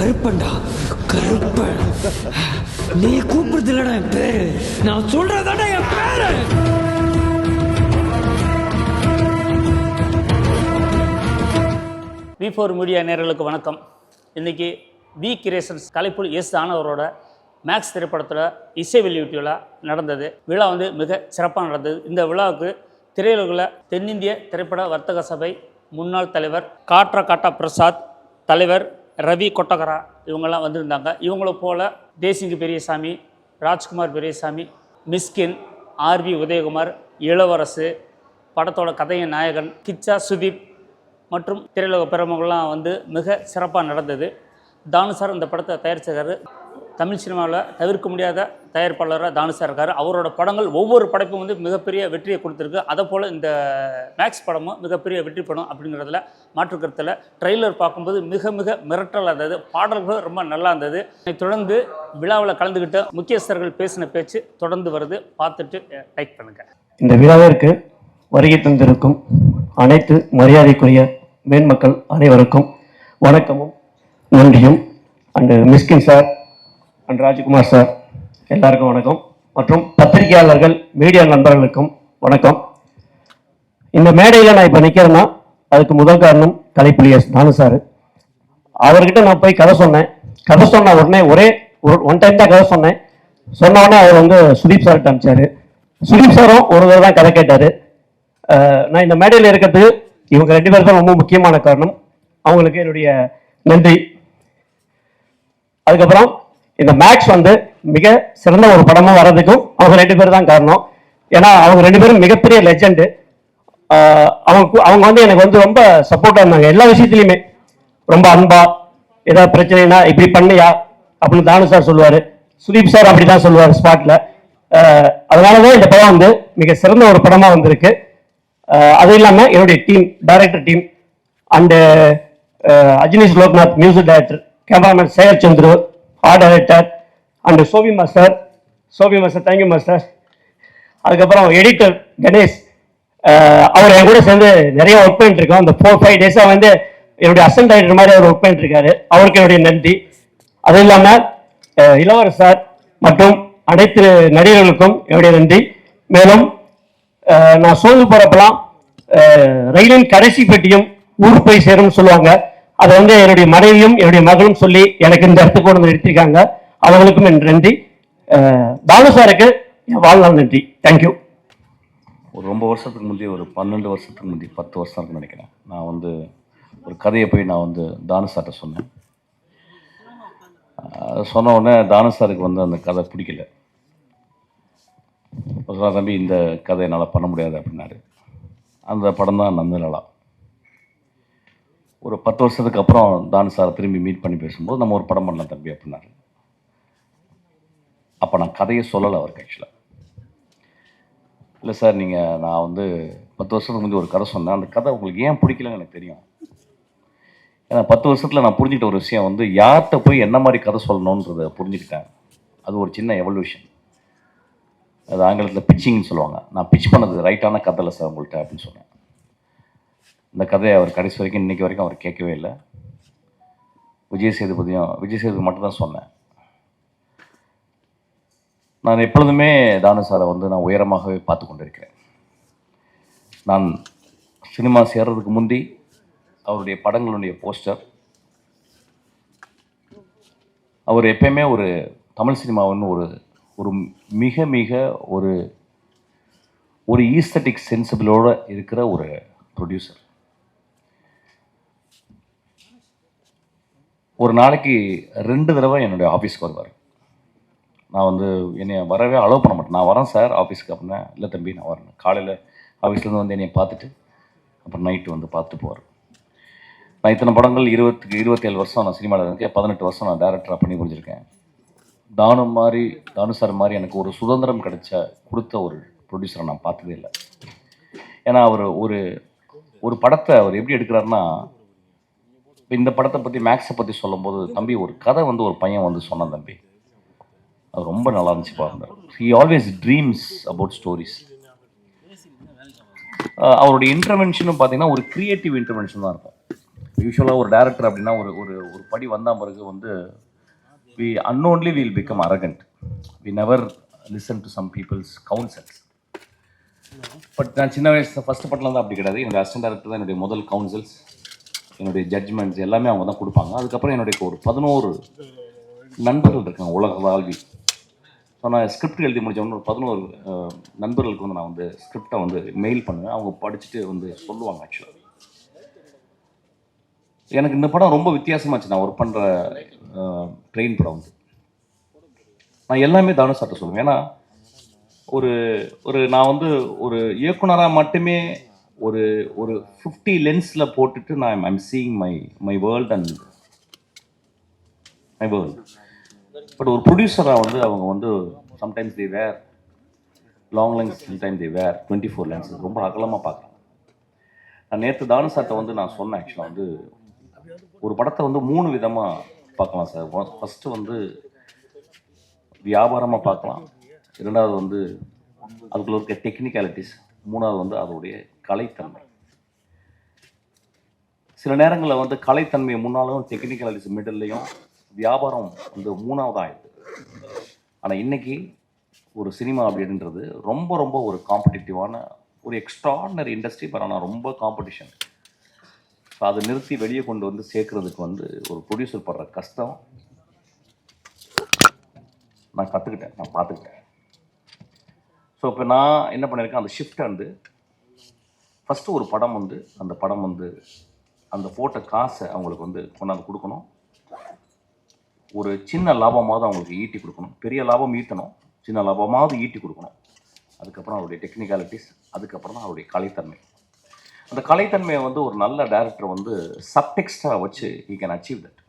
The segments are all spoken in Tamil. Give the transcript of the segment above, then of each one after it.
கருப்பண்டா கருப்பன். நீ கூப்பிடுறது இல்லடா என் பேரு, நான் சொல்றதாடா என் பேரு. V4 மீடியா நேயர்களுக்கு வணக்கம். இன்றைக்கி வி கிரியேஷன்ஸ் கலைப்புலி எஸ் ஆனவரோட மேக்ஸ் திரைப்படத்தில் இசை வெளியீட்டு விழா நடந்தது. விழா மிக சிறப்பாக நடந்தது. இந்த விழாவுக்கு திரையுலகில் தென்னிந்திய திரைப்பட வர்த்தக சபை முன்னாள் தலைவர் காட்டா பிரசாத், தலைவர் ரவி கொட்டகரா இவங்கெல்லாம் வந்திருந்தாங்க. இவங்கள போல் தேசிங்கு பெரியசாமி, ராஜ்குமார் பெரியசாமி, மிஸ்கின், ஆர்வி உதயகுமார், இளவரசு, படத்தோட கதையின் நாயகன் கிச்சா சுதீப் மற்றும் திரையுலக பிரமுகர்கள்லாம் மிக சிறப்பாக நடந்தது. தானு சார் இந்த படத்தை தயாரிச்சிருக்காரு. தமிழ் சினிமாவில் தவிர்க்க முடியாத தயாரிப்பாளராக தானு சார் இருக்கார். அவரோட படங்கள் ஒவ்வொரு படைப்பும் மிகப்பெரிய வெற்றியை கொடுத்துருக்கு. அதை போல் இந்த மேக்ஸ் படமும் மிகப்பெரிய வெற்றி படம் அப்படிங்கிறதுல மாற்றுக்கருத்தில் ட்ரெய்லர் பார்க்கும்போது மிக மிக மிரட்டலாக இருந்தது. பாடல்களும் ரொம்ப நல்லா இருந்தது. தொடர்ந்து விழாவில் கலந்துக்கிட்ட முக்கியஸ்தர்கள் பேசின பேச்சு தொடர்ந்து வருது. பார்த்துட்டு லைக் பண்ணுங்கள். இந்த விழாவிற்கு வருகை தந்திருக்கும் அனைத்து மரியாதைக்குரிய மேன்மக்கள் அனைவருக்கும் வணக்கமும் நன்றியும். And Mysskin sir and Rajkumar sir எல்லாருக்கும் வணக்கம். மற்றும் பத்திரிகையாளர்கள், மீடியா நண்பர்களுக்கும் வணக்கம். இந்த மேடையில் நான் இப்போ நிற்கிறேன்னா அதுக்கு முதல் காரணம் கலைப்புலி எஸ் தானு சார். அவர்கிட்ட நான் போய் கதை சொன்னேன். கதை சொன்ன உடனே ஒன் டைம் தான் கதை சொன்னேன். சொன்ன உடனே அவர் சுதீப் சார்கிட்ட அனுப்பிச்சாரு. சுதீப் சாரும் ஒரு தடவை தான் கதை கேட்டார். நான் இந்த மேடையில் இருக்கிறதுக்கு இவங்க 2 பேர் தான் ரொம்ப முக்கியமான காரணம். அவங்களுக்கு என்னுடைய நன்றி. அதுக்கப்புறம் இந்த மேக்ஸ் மிக சிறந்த ஒரு படமாக வர்றதுக்கும் அவங்க 2 பேர் தான் காரணம். ஏன்னா அவங்க 2 பேரும் மிகப்பெரிய லெஜெண்டு. அவங்க எனக்கு ரொம்ப சப்போர்ட்டாக இருந்தாங்க எல்லா விஷயத்துலையுமே. ரொம்ப அன்பா, ஏதாவது பிரச்சனைனா இப்படி பண்ணியா அப்படின்னு தானு சார் சொல்லுவார். சுதீப் சார் அப்படி தான் சொல்லுவார் ஸ்பாட்டில். அதனாலதான் இந்த படம் மிக சிறந்த ஒரு படமாக வந்திருக்கு. அது இல்லாமல் என்னுடைய team, director team and Ajaneesh Loknath music director, cameraman Shekar Chandru, art director and Sobi master thank you master. அதுக்கப்புறம் எடிட்டர் கணேஷ், அவர் என் கூட சேர்ந்து நிறைய ஒர்க் பண்ணிட்டு இருக்கோம். அந்த 4-5 டேஸாக என்னுடைய அசிஸ்டன்ட் டைரக்டர் மாதிரி அவர் ஒர்க் பண்ணிட்டு இருக்காரு. அவருக்கு என்னுடைய நன்றி. அது இல்லாமல் இளவரசர் சார் மற்றும் அனைத்து நடிகர்களுக்கும் என்னுடைய நன்றி. மேலும் நான் சோழ்ந்து போறப்பெல்லாம் ரயிலின் கடைசி பெட்டியும் ஊர் போய் சேரும்னு சொல்லுவாங்க. அதை என்னுடைய மனைவியும் என்னுடைய மகளும் சொல்லி எனக்கு இந்த இடத்துக்கு கொண்டு நிறுத்திருக்காங்க. அவங்களுக்கும் என் நன்றி. தானு சாருக்கு என் வாழ்நாள் நன்றி. தேங்க்யூ. ஒரு ரொம்ப வருஷத்துக்கு முந்தைய, ஒரு 12 வருஷத்துக்கு முந்தைய, 10 வருஷம் இருக்குன்னு நினைக்கிறேன், நான் ஒரு கதையை போய் நான் தானு சார்கிட்ட சொன்னேன். சொன்ன உடனே தானு சாருக்கு அந்த கதை பிடிக்கல. தம்பி இந்த கதை என்னால் பண்ண முடியாது அப்படின்னாரு. அந்த படம் தான் நந்தலலா. ஒரு 10 வருஷத்துக்கு அப்புறம் தானு சாரை திரும்பி மீட் பண்ணி பேசும்போது நம்ம ஒரு படம் பண்ணலாம் தம்பி அப்படின்னாரு. அப்போ நான் கதையை சொல்லலை அவருக்கு. ஆக்சுவலாக இல்லை சார், நான் 10 வருஷத்துக்கு முந்தைய ஒரு கதை சொன்னேன். அந்த கதை உங்களுக்கு ஏன் பிடிக்கலன்னு எனக்கு தெரியும். ஏன்னா 10 வருஷத்தில் நான் புரிஞ்சுக்கிட்ட ஒரு விஷயம் யார்கிட்ட போய் என்ன மாதிரி கதை சொல்லணுன்றதை புரிஞ்சுக்கிட்டேன். அது ஒரு சின்ன எவல்யூஷன். அது ஆங்கிலத்தில் பிச்சிங்னு சொல்லுவாங்க. நான் பிச் பண்ணது ரைட்டான கதை இல்லை சார் உங்கள்கிட்ட அப்படின்னு சொன்னேன். இந்த கதையை அவர் கடைசி வரைக்கும் இன்றைக்கி வரைக்கும் அவர் கேட்கவே இல்லை. விஜய் சேதுபதி மட்டும்தான் சொன்னேன். நான் எப்பொழுதுமே தானு சாரை நான் உயரமாகவே பார்த்து கொண்டிருக்கிறேன். நான் சினிமா சேர்றதுக்கு முந்தி அவருடைய படங்களுடைய போஸ்டர், அவர் எப்பயுமே ஒரு தமிழ் சினிமாவின்னு ஒரு மிக மிக ஒரு ஈஸ்தட்டிக் சென்சிபிளோடு இருக்கிற ஒரு ப்ரொடியூசர். ஒரு நாளைக்கு 2 தடவை என்னுடைய ஆஃபீஸ்க்கு வருவார். நான் என்னை வரவே அலோவ் பண்ண மாட்டேன். நான் வரேன் சார் ஆஃபீஸ்க்கு அப்படின்னா, இல்லை தம்பி நான் வரேன். காலையில் ஆஃபீஸ்லேருந்து என்னை பார்த்துட்டு அப்புறம் நைட்டு பார்த்துட்டு போவார். நான் இத்தனை படங்கள் 27 வருஷம் நான் சினிமாவில் இருக்கேன். 18 வருஷம் நான் டைரக்டராக பண்ணி புரிஞ்சிருக்கேன். தானு சார் மாதிரி எனக்கு ஒரு சுதந்திரம் கொடுத்த ஒரு ப்ரொடியூசரை நான் பார்த்ததே இல்லை. ஏன்னா அவர் ஒரு படத்தை அவர் எப்படி எடுக்கிறாருன்னா, இந்த படத்தை பற்றி மேக்ஸை பற்றி சொல்லும்போது, தம்பி ஒரு கதை ஒரு பையன் சொன்னான் தம்பி, அது ரொம்ப நல்லா இருந்துச்சு பாருங்க. He always dreams about stories. அவருடைய இன்டர்வென்ஷனும் பார்த்தீங்கன்னா ஒரு கிரியேட்டிவ் இன்டர்வென்ஷன் தான் இருக்கும். யூஸ்வலாக ஒரு டேரக்டர் அப்படின்னா ஒரு ஒரு ஒரு படி வந்த பிறகு வந்து we unknowingly will become arrogant. We never listen to some people's counsels. But நான் சின்ன வயசு ஃபஸ்ட்டு படத்தில் வந்து அப்படி கிடையாது. என்னுடைய அசிஸ்டன்ட் டேரக்டர் தான் என்னுடைய முதல் கவுன்சில்ஸ், என்னுடைய ஜட்ஜ்மெண்ட்ஸ் எல்லாமே அவங்க தான் கொடுப்பாங்க. அதுக்கப்புறம் என்னுடைய ஒரு 11 நண்பர்கள் இருக்காங்க உலகளாவி. ஸோ நான் ஸ்கிரிப்ட் எழுதி முடித்தவொன்னு ஒரு 11 நண்பர்களுக்கு வந்து நான் வந்து ஸ்கிரிப்டை வந்து மெயில் பண்ணுவேன். அவங்க படிச்சுட்டு வந்து சொல்லுவாங்க. ஆக்சுவலாக எனக்கு இந்த படம் ரொம்ப வித்தியாசமாச்சு. நான் ஒர்க் பண்ணுற ட்ரெயின் படம் வந்து நான் எல்லாமே தானு சார்ட்ட சொல்லுவேன். ஏன்னா ஒரு ஒரு நான் வந்து ஒரு இயக்குனராக மட்டுமே ஒரு ஒரு 50 லென்ஸில் போட்டுட்டு நான் I'm seeing my world and my world. But ஒரு ப்ரொடியூசராக வந்து அவங்க வந்து sometimes they wear long lens, sometimes they wear 24 lens, ரொம்ப அகலமாக பார்க்குறாங்க. நான் நேற்று தானு சார்ட்ட வந்து நான் சொன்னேன். ஆக்சுவலாக வந்து ஒரு படத்தை வந்து 3 விதமாக பார்க்கலாம் சார். ஃபஸ்ட்டு வந்து வியாபாரமாக பார்க்கலாம், இரண்டாவது வந்து அதுக்குள்ள இருக்க டெக்னிக்காலிட்டிஸ், மூணாவது வந்து அதோடைய கலைத்தன்மை. சில நேரங்களில் வந்து கலைத்தன்மை முன்னாலும் டெக்னிக்காலிட்டிஸ் மிடில்லையும் வியாபாரம் வந்து மூணாவது ஆயிடுது. ஆனால் இன்னைக்கு ஒரு சினிமா அப்படின்றது ரொம்ப ரொம்ப ஒரு காம்படிட்டிவான ஒரு எக்ஸ்ட்ராடினரி இண்டஸ்ட்ரி. பட் ஆனால் ரொம்ப காம்படிஷன். ஸோ அதை நிறுத்தி வெளியே கொண்டு வந்து சேர்க்கறதுக்கு வந்து ஒரு ப்ரொடியூசர் படுற கஷ்டம் நான் கற்றுக்கிட்டேன், நான் பார்த்துக்கிட்டேன். ஸோ இப்போ நான் என்ன பண்ணியிருக்கேன், அந்த ஷிஃப்ட்டை வந்து ஃபஸ்ட்டு ஒரு படம் வந்து அந்த படம் வந்து அந்த போட்ட காசை அவங்களுக்கு வந்து கொண்டாந்து கொடுக்கணும். ஒரு சின்ன லாபமாவது அவங்களுக்கு ஈட்டி கொடுக்கணும். பெரிய லாபம் ஈட்டணும், சின்ன லாபமாவது ஈட்டி கொடுக்கணும். அதுக்கப்புறம் அவருடைய டெக்னிக்காலிட்டிஸ், அதுக்கப்புறம் தான் அவருடைய கலைத்தன்மை. அந்த கலைத்தன்மையை வந்து ஒரு நல்ல டைரக்டர் வந்து சப்டெக்ஸ்டாக வச்சு ஈ கேன் அச்சீவ் தட்.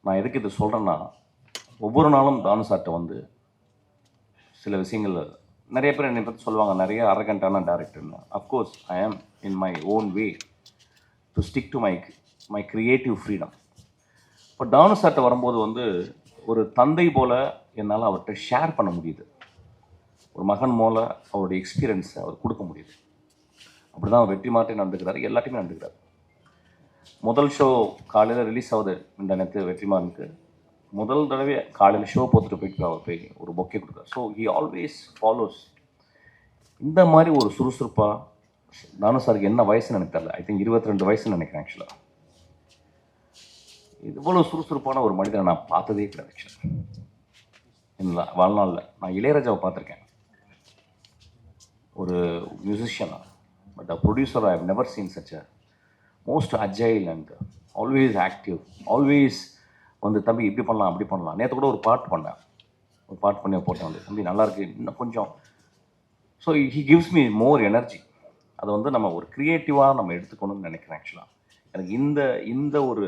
நான் எதுக்கு இது சொல்கிறேன்னா, ஒவ்வொரு நாளும் தானு சார்ட்ட வந்து சில விஷயங்கள் நிறைய பேர் என்னை பற்றி சொல்லுவாங்க, நிறைய அரகண்டான டேரக்டர்னு. அஃப்கோர்ஸ் ஐ ஆம் in my own way to stick to my creative freedom. இப்போ தானு சார்ட்ட வரும்போது வந்து ஒரு தந்தை போல் என்னால் அவர்கிட்ட ஷேர் பண்ண முடியுது. ஒரு மகன் போல் அவருடைய எக்ஸ்பீரியன்ஸை அவர் கொடுக்க முடியுது. அப்படி தான் வெற்றி மாட்டே நடந்துக்கிறாரு, எல்லாத்தையுமே நடந்துக்கிறார். முதல் ஷோ காலையில் ரிலீஸ் ஆகுது இந்த நேரத்து வெற்றிமாறனுக்கு. முதல் தடவை காலையில் ஷோ போட்டுட்டு போயிட்டு அவர் போய் ஒரு பொக்கே கொடுக்குறாரு. So he always follows. இந்த மாதிரி ஒரு சுறுசுறுப்பாக தானு சாருக்கு என்ன வயசுன்னு எனக்கு தெரியல, ஐ திங்க் 22 வயசுன்னு நினைக்கிறேன். ஆக்சுவலாக இவ்வளோ சுறுசுறுப்பான ஒரு மனிதனை நான் பார்த்ததே கிடையாது. ஆக்சுவலாக இல்லை வாழ்நாளில் நான் இளையராஜாவை பார்த்துருக்கேன் ஒரு மியூசிஷியனாக. But a producer I have never seen such a most agile and always active. Always வந்து தம்பி இப்படி பண்ணலாம் அப்படி பண்ணலாம். நேற்று கூட ஒரு பாட்டு பண்ணேன், ஒரு பாட்டு பண்ணி போட்டேன் வந்து தம்பி நல்லாயிருக்கு இன்னும் கொஞ்சம். So he gives me more energy. அதை வந்து நம்ம ஒரு க்ரியேட்டிவாக நம்ம எடுத்துக்கணும்னு நினைக்கிறேன். ஆக்சுவலாக எனக்கு இந்த ஒரு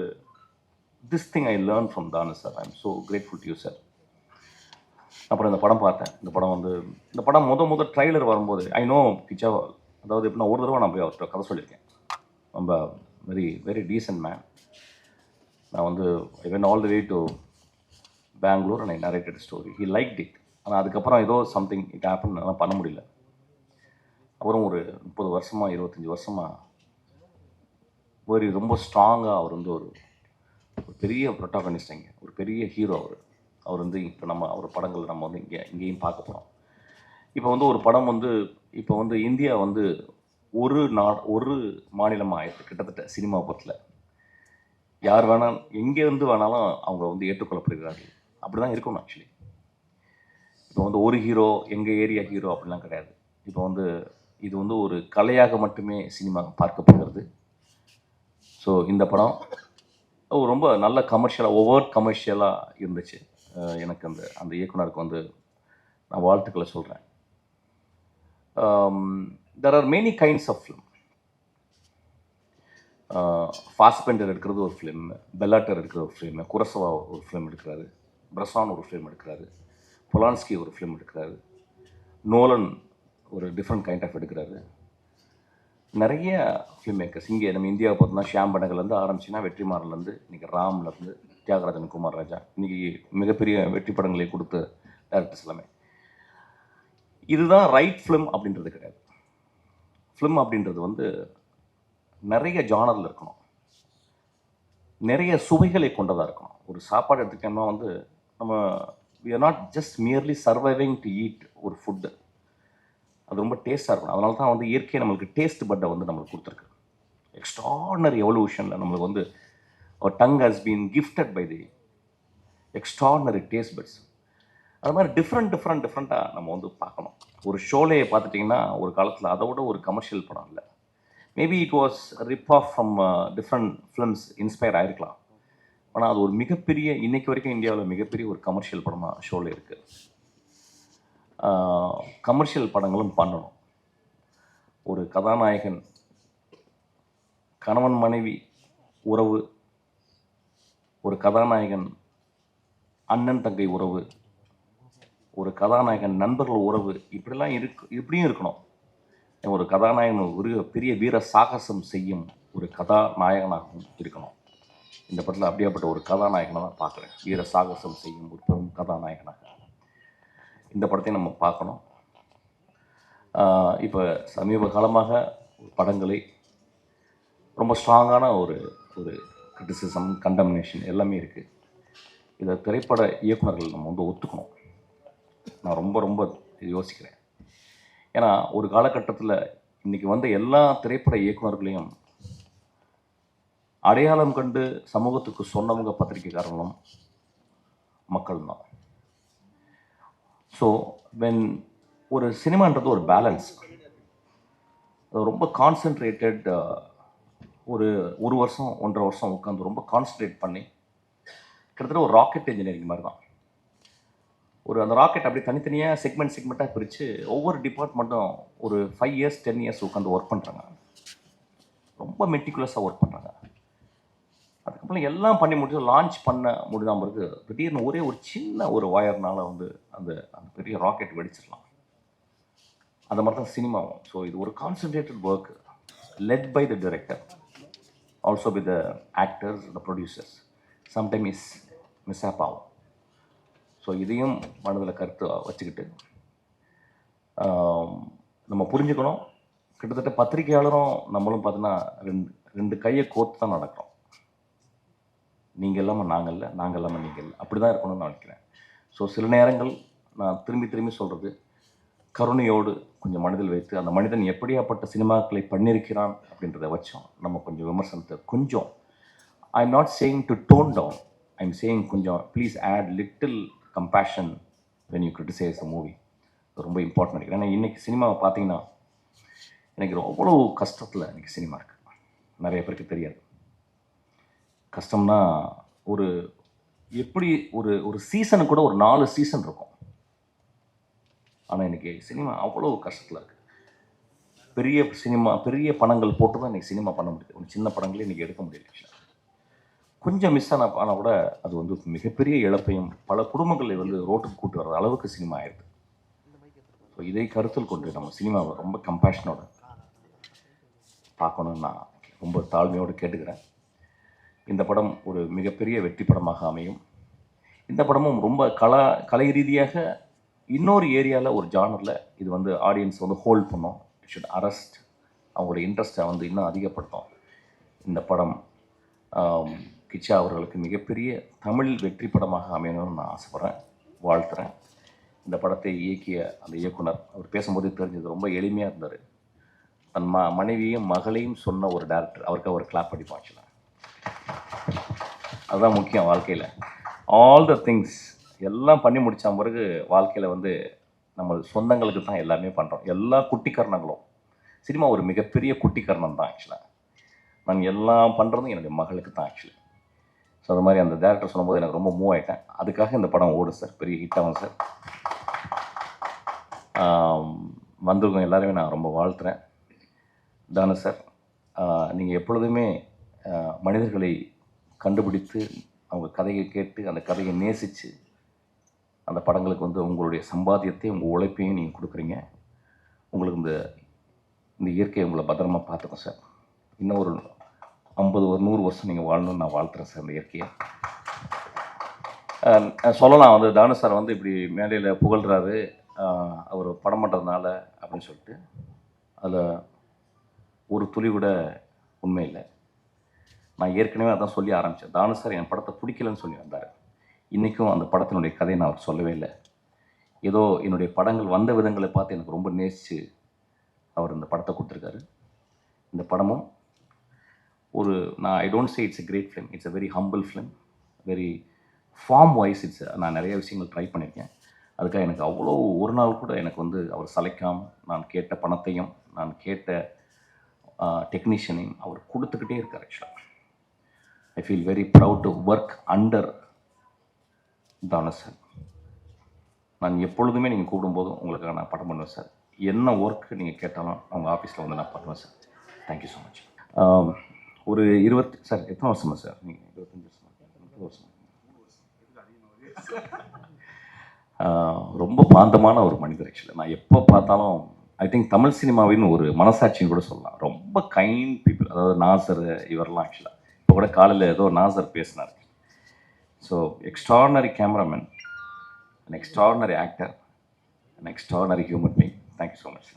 this thing I learn from Thanu sir. I am so grateful to you sir. அப்புறம் இந்த படம் பார்த்தேன். இந்த படம் முதல் ட்ரைலர் வரும்போது ஐ நோ கிச்சா, அதாவது எப்படின்னா ஒரு தடவை நான் போய் அவர்கிட்ட கதை சொல்லியிருக்கேன். ரொம்ப வெரி வெரி டீசன்ட் மேன். நான் வந்து I went all the way to Bangalore and I narrated story. He like it. ஆனால் அதுக்கப்புறம் ஏதோ சம்திங் இட் ஹேப்பன், அதெல்லாம் பண்ண முடியல. அப்புறம் ஒரு 30 வருஷமாக 25 வருஷமாக ஒரு ரொம்ப ஸ்ட்ராங்காக அவர் வந்து ஒரு பெரிய ப்ரொட்டாகனிஸ்ட், இங்கே ஒரு பெரிய ஹீரோ அவர் வந்து இப்போ நம்ம அவர் படங்கள் நம்ம வந்து இங்கேயும் பார்க்க போகிறோம். இப்போ வந்து ஒரு படம் வந்து இப்போ வந்து இந்தியா வந்து ஒரு மாநிலமாக ஆயிடுது கிட்டத்தட்ட சினிமா பொறுத்தில். யார் வேணாலும் எங்கேருந்து வேணாலும் அவங்க வந்து ஏற்றுக்கொள்ளப்படுகிறார்கள். அப்படி தான் இருக்கணும். ஆக்சுவலி இப்போ வந்து ஒரு ஹீரோ எங்கள் ஏரியா ஹீரோ அப்படிலாம் கிடையாது. இப்போ வந்து இது வந்து ஒரு கலையாக மட்டுமே சினிமா பார்க்கப்படுகிறது. ஸோ இந்த படம் ரொம்ப நல்ல கமர்ஷியலாக ஓவர் கமர்ஷியலாக இருந்துச்சு. எனக்கு அந்த இயக்குனருக்கு வந்து நான் வாழ்த்துக்களை சொல்கிறேன். There are many kinds of film. Fassbinder எடுக்கிறது ஒரு ஃபிலிம், பெல்லாட்டர் எடுக்கிற ஒரு ஃபிலிம், குரசவா ஒரு ஃபிலிம் எடுக்கிறாரு, பிரசான் ஒரு ஃபிலிம் எடுக்கிறாரு, பொலான்ஸ்கி ஒரு ஃபிலிம் எடுக்கிறாரு, நோலன் ஒரு டிஃப்ரெண்ட் கைண்ட் ஆஃப் எடுக்கிறாரு. நிறைய ஃபிலிம் மேக்கர்ஸ் இங்கே நம்ம இந்தியாவை பார்த்தோம்னா ஷியாம் பனகர்லேருந்து ஆரம்பிச்சுன்னா வெற்றிமாறன்லேருந்து இன்றைக்கி ராம்லேருந்து தியாகராஜன், குமார் ராஜா, இன்றைக்கி மிகப்பெரிய வெற்றி படங்களை கொடுத்த டேரக்டர்ஸ் எல்லாமே. இதுதான் ரைட் ஃபிலிம் அப்படின்றது கிடையாது. ஃபிலிம் அப்படின்றது வந்து நிறைய ஜானரில் இருக்கணும், நிறைய சுவைகளை கொண்டதாக இருக்கணும். ஒரு சாப்பாடு எடுத்துக்கணும்னா வந்து நம்ம we are not just merely surviving to eat ஒரு ஃபுட்டு, அது ரொம்ப டேஸ்ட்டாக இருக்கணும். அதனால தான் வந்து இயற்கையை நம்மளுக்கு டேஸ்ட் பட்டை வந்து நம்மளுக்கு கொடுத்துருக்கு. எக்ஸ்ட்ராடனரி எவல்யூஷனில் நம்மளுக்கு வந்து our tongue has been gifted by the extraordinary taste buds. அது மாதிரி டிஃப்ரெண்ட்டாக நம்ம வந்து பார்க்கணும். ஒரு ஷோலையை பார்த்துட்டிங்கன்னா ஒரு காலத்தில் அதை விட ஒரு கமர்ஷியல் படம் இல்லை. Maybe it was rip off from different films inspire ஆகிருக்கலாம். ஆனால் அது ஒரு மிகப்பெரிய, இன்றைக்கி வரைக்கும் இந்தியாவில் மிகப்பெரிய ஒரு கமர்ஷியல் படமாக ஷோவில் இருக்குது. கமர்ஷியல் படங்களும் பண்ணணும். ஒரு கதாநாயகன் கணவன் மனைவி உறவு, ஒரு கதாநாயகன் அண்ணன் தங்கை உறவு, ஒரு கதாநாயகன் நண்பர்கள் உறவு, இப்படிலாம் இப்படியும் இருக்கணும். ஒரு கதாநாயகன் ஒரு பெரிய வீர சாகசம் செய்யும் ஒரு கதாநாயகனாகவும் இருக்கணும். இந்த படத்தில் அப்படியாப்பட்ட ஒரு கதாநாயகனை தான் பார்க்குறேன். வீர சாகசம் செய்யும் ஒரு பெரும் கதாநாயகனாக இந்த படத்தை நம்ம பார்க்கணும். இப்போ சமீப காலமாக படங்களை ரொம்ப ஸ்ட்ராங்கான ஒரு கிரிட்டிசிசம், கண்டம்னேஷன் எல்லாமே இருக்குது. இதை திரைப்பட இயக்குநர்கள் நம்ம வந்து ஒத்துக்கணும். நான் ரொம்ப யோசிக்கிறேன். ஏன்னா ஒரு காலகட்டத்தில் இன்றைக்கி வந்த எல்லா திரைப்பட இயக்குநர்களையும் அடையாளம் கண்டு சமூகத்துக்கு சொன்னவங்க பத்திரிகைக்காரங்களும் மக்கள் தான். ஸோ வென் ஒரு சினிமான்றது ஒரு பேலன்ஸ், ரொம்ப கான்சென்ட்ரேட்டட், ஒரு வருஷம் 1.5 வருஷம் உட்காந்து ரொம்ப கான்சன்ட்ரேட் பண்ணி கிட்டத்தட்ட ஒரு ராக்கெட் இன்ஜினியரிங் மாதிரி தான். அந்த ராக்கெட் அப்படி தனித்தனியாக செக்மெண்ட்டாக பிரித்து ஒவ்வொரு டிபார்ட்மெண்ட்டும் ஒரு 5 இயர்ஸ் 10 இயர்ஸ் உட்காந்து ஒர்க் பண்ணுறாங்க. ரொம்ப மெட்டிகுலஸாக ஒர்க் பண்ணுறாங்க. அதுக்கப்புறம் எல்லாம் பண்ணி முடிச்சு லான்ச் பண்ண முடியாம பிறகு திடீர்னு ஒரே ஒரு சின்ன ஒரு வயர்னால வந்து அந்த பெரிய ராக்கெட் வெடிச்சிடலாம். அந்த மாதிரி தான் சினிமாவும். ஸோ இது ஒரு concentrated work led by the director, also by the actors, the producers. Sometime mishap ஆகும். ஸோ இதையும் மனதில் கருத்து வச்சுக்கிட்டு நம்ம புரிஞ்சுக்கணும். கிட்டத்தட்ட பத்திரிகையாளரும் நம்மளும் பார்த்தீங்கன்னா ரெண்டு கையை கோர்த்து தான் நடக்கிறோம். நீங்கள் இல்லாமல் நாங்கள் இல்லை, நாங்கள் இல்லாமல் நீங்கள் இல்லை, அப்படி தான் இருக்கணும்னு நான் நினைக்கிறேன். ஸோ சில நேரங்கள் நான் திரும்பி சொல்கிறது, கருணையோடு கொஞ்சம் மனதில் வைத்து அந்த மனிதன் எப்படியாப்பட்ட சினிமாக்களை பண்ணியிருக்கிறான் அப்படின்றத வச்சோம் நம்ம கொஞ்சம் விமர்சனத்தை கொஞ்சம், I am not saying to tone down, I am saying கொஞ்சம் please add little compassion when you criticize a movie. ரொம்ப இம்பார்ட்டன் நினைக்கிறேன். ஏன்னா இன்றைக்கி சினிமாவை பார்த்தீங்கன்னா எனக்கு அவ்வளோ கஷ்டத்தில் இன்றைக்கி சினிமா இருக்குது. நிறைய பேருக்கு தெரியாது. கஷ்டம்னா எப்படி ஒரு சீசனு கூட ஒரு 4 சீசன் இருக்கும். ஆனால் இன்றைக்கி சினிமா அவ்வளோ கஷ்டத்தில் இருக்குது. பெரிய பணங்கள் போட்டு தான் இன்றைக்கி சினிமா பண்ண முடியுது. ஒரு சின்ன படங்களே இன்றைக்கி எடுக்க முடியல. கொஞ்சம் மிஸ் ஆனால் கூட அது வந்து மிகப்பெரிய இழப்பையும் பல குடும்பங்களை வந்து ரோட்டுக்கு கூட்டு வர்ற அளவுக்கு சினிமா ஆயிடுது. ஸோ இதை கருத்தில் கொண்டு நம்ம சினிமாவை ரொம்ப கம்பேஷனோட பார்க்கணுன்னு நான் ரொம்ப தாழ்மையோடு கேட்டுக்கிறேன். இந்த படம் ஒரு மிகப்பெரிய வெற்றி படமாக அமையும். இந்த படமும் ரொம்ப கலை ரீதியாக இன்னொரு ஏரியாவில் ஒரு ஜானரில் இது வந்து ஆடியன்ஸ் வந்து ஹோல்ட் பண்ணோம். இட் ஷுட் அரெஸ்ட், அவங்களோட இன்ட்ரெஸ்ட்டை வந்து இன்னும் அதிகப்படுத்தும். இந்த படம் கிச்சா அவர்களுக்கு மிகப்பெரிய தமிழ் வெற்றி படமாக அமையணும்னு நான் ஆசைப்பட்றேன், வாழ்த்துறேன். இந்த படத்தை இயக்கிய அந்த இயக்குனர், அவர் பேசும்போது தெரிஞ்சது ரொம்ப எளிமையாக இருந்தார். தன் மனைவியும் மகளையும் சொன்ன ஒரு டேரக்டர், அவருக்கு அவர் கிளாப் அடிப்போம். ஆக்சுவலாக அதுதான் முக்கியம் வாழ்க்கையில். ஆல் த திங்ஸ் எல்லாம் பண்ணி முடித்த பிறகு வாழ்க்கையில் வந்து நம்ம சொந்தங்களுக்கு தான் எல்லாமே பண்ணுறோம். எல்லா குட்டிக்கரணங்களும், சினிமா ஒரு மிகப்பெரிய குட்டிக்கரணம் தான். ஆக்சுவலாக நான் எல்லாம் பண்ணுறதும் என்னுடைய மகளுக்கு தான் ஆக்சுவலி. ஸோ அது மாதிரி அந்த டேரக்டர் சொல்லும்போது எனக்கு ரொம்ப மூவ் ஆகிட்டேன். அதுக்காக இந்த படம் ஓடும் சார், பெரிய ஹிட் ஆகும் சார். வந்திருக்கோம் எல்லாருமே நான் ரொம்ப வாழ்த்துறேன். தானு சார், நீங்கள் எப்பொழுதுமே மனிதர்களை கண்டுபிடித்து அவங்க கதையை கேட்டு அந்த கதையை நேசித்து அந்த படங்களுக்கு வந்து உங்களுடைய சம்பாத்தியத்தையும் உங்கள் உழைப்பையும் நீங்கள் கொடுக்குறீங்க. உங்களுக்கு இந்த இயற்கையை உங்களை பத்திரமாக பார்த்துக்கோங்க சார். இன்னும் ஒரு 50 ஒரு 100 வருஷம் நீங்கள் வாழணும்னு நான் வாழ்த்துறேன் சார். இந்த இயற்கையை சொல்லலாம் வந்து தானு சார் வந்து இப்படி மேடையில் புகழ்கிறாரு அவர் படம் பண்ணுறதுனால அப்படின்னு சொல்லிட்டு, அதில் ஒரு துளி விட உண்மை இல்லை. நான் ஏற்கனவே அதான் சொல்லி ஆரம்பித்தேன். தானு சார் என் படத்தை பிடிக்கலன்னு சொல்லி வந்தார். இன்றைக்கும் அந்த படத்தினுடைய கதையை நான் அவர் சொல்லவே இல்லை. ஏதோ என்னுடைய படங்கள் வந்த விதங்களை பார்த்து எனக்கு ரொம்ப நேசித்து அவர் இந்த படத்தை கொடுத்துருக்காரு. இந்த படமும் ஒரு I don't say it's a great film, it's a very humble film, very form wise நான் நிறைய விஷயங்கள் ட்ரை பண்ணியிருக்கேன். அதுக்காக எனக்கு அவ்வளோ ஒரு நாள் கூட எனக்கு வந்து அவர் சளைக்காமல் நான் கேட்ட பணத்தையும் நான் கேட்ட டெக்னீஷியனையும் அவர் கொடுத்துக்கிட்டே இருக்கார். ஆக்சுவலாக I feel very proud to work under Thanu sir. நான் எப்பொழுதுமே நீங்கள் கூப்பிடும்போதும் உங்களுக்காக நான் படம் பண்ணுவேன் சார். என்ன ஒர்க்கு நீங்கள் கேட்டாலும் அவங்க ஆஃபீஸில் வந்து நான் பண்ணுவேன் சார். Thank you so much. ஒரு 20 சார் எத்தனை வருஷமா சார் நீங்கள்? 25 வருஷமா? ரொம்ப பாந்தமான ஒரு மனிதர். ஆக்சுவலாக நான் எப்போ பார்த்தாலும் ஐ திங்க் தமிழ் சினிமாவின் ஒரு மனசாட்சின்னு கூட சொல்லலாம். ரொம்ப கைண்ட் பீப்புள். அதாவது நாசர் இவரெல்லாம் ஆக்சுவலாக இப்போ கூட காலையில் ஏதோ நாசர் பேசினார். So extraordinary cameraman, an extraordinary actor, an extraordinary human being. Thank you so much.